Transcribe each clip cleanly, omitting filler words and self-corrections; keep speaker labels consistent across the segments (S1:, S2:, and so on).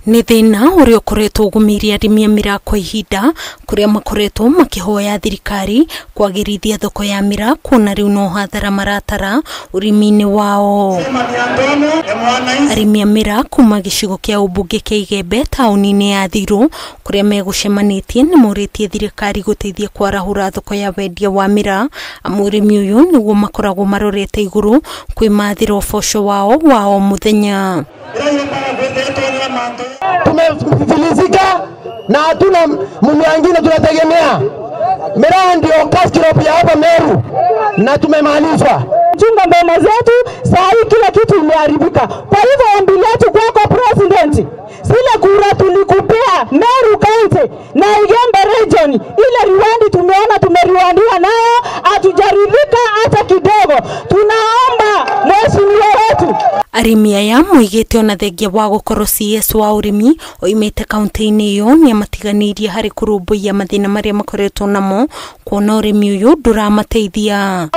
S1: Nĩ thĩna ũrĩa ũkoretwo ũgũmĩire arĩmi a MIRAA kwa ihinda, kũrĩa makoretwo makihoya thirikari kwagĩrithia thoko ya MIRAA, kuona rĩu no hathara maratara ũrĩmi-inĩ wao. Arĩmi a MIRAA kuma gĩcigo kĩa ũmbunge kĩa Igembe taũni-inĩ ya ATHIRU, kũrĩa megũcemanĩtie nĩ morĩtie thirikari gũteithia kwarahũra thoko ya wendia wa MIRAA, amu ũrĩmi ũyũ nĩguo makoragwo marorete igũrũ kwĩmathĩra ũboco wao wa o mũthenya.
S2: Tumefilisika na hatuna mume wengine tunategemea. MIRAA ndio KAUNTI ya hapa MERU na tumemalizwa.
S3: Chunga mbona zetu saa hii kila kitu imeharibika. Kwa hivyo ombi letu kwako President, zile kura tulikupea MERU County na Igembe region, ile riwandi tumeona tumeriwandiwa nayo, hatujaridhika hata kidogo. Tunaomba mheshimiwa wetu
S1: Arimi aya moigĩte ona thengia wa gũkorwo CS wa ũrĩmi oimĩte kaunti-inĩ ĩyo nĩ amatiganĩirie harĩ kũrũmbũiya mathĩna marĩa makoretwo namo, kuona ũrĩmi ũyũ ndũramateithia.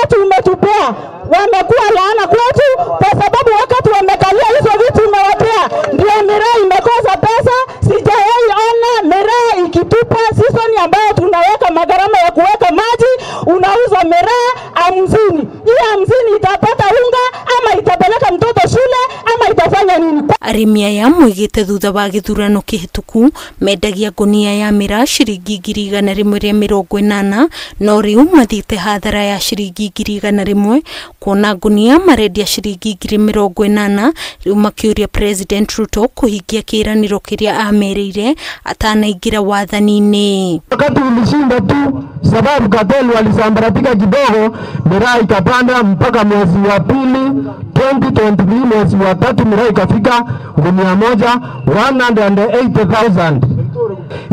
S3: Watu umetupea wamekuwa laana kwetu kwa sababu wakati wamekalia hizo vitu umewapea ndio MIRAA imekosa pesa. Sijawahi ona MIRAA ikitupa season ambayo tunaweka magarama ya kuweka maji, unauza MIRAA 50. Hii 50 itapata unga ama itapeleka mtoto shule ama itafanya nini?
S1: Arimi aya moigĩte thutha wa gĩthurano kĩhĩtũku mendagia ngũnia ya MIRAA ciringi 180, no rĩu mathiĩte hathara ya ciringi 100, kuona ngũnia marendia ciringi 80, rĩu makĩũria President Ruto kũhingia kĩĩranĩro kĩrĩa amerĩire atanaingĩra wathani-inĩ.
S2: Wakati ulishinda tu sababu kateli walisambaratika kidogo, MIRAA ikapanda mpaka mwezi wa pili 2023, mwezi wa tatu MIRAA ikafika gunia moja 180,000.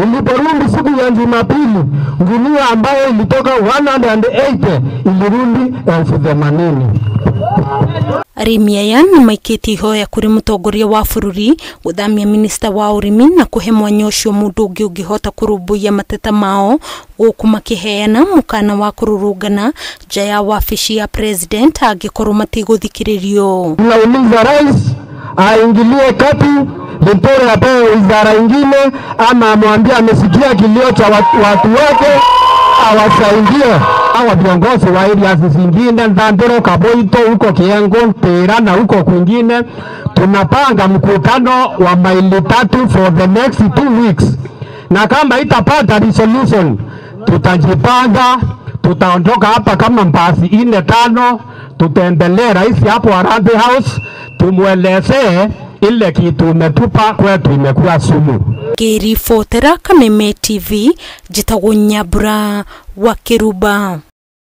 S2: Iliporudi siku ya Jumapili, gunia ambayo ilitoka 180 ilirudi 80,000.
S1: Arimi aya nĩ maikĩtie ihoya kũrĩ mũtongoria wa bũrũri gũthamia minista wa ũrĩmi na kũhe mwanya ũcio mũndũ ũngĩ ũngĩhota kũrũmbũiya mateta mao, gũkũ makĩheana mũkana wa kũrũrũngana nja ya wabici ya president angĩkorwo matigũthikĩrĩrio.
S2: Tunauliza rais aingilie kati, Lintore apewe wizara ingine, ama amwambie amesikia kilio cha watu wake awasaidie. Hawa viongozi wa areas zingine Ndandero, Kaboito, huko Kiengo, Pera na huko kwingine, tunapanga mkutano wa maili 3 for the next 2 weeks. Na kama itapata resolution, tutajipanga, tutaondoka hapa kama mbasi 4-5, tutembelee rais hapo Harambee House, tumuelezee ile kitu umetupa kwetu imekuwa sumu.
S1: Kiribotera Kameme TV, njĩtagwo Nyambura wa Kiruba.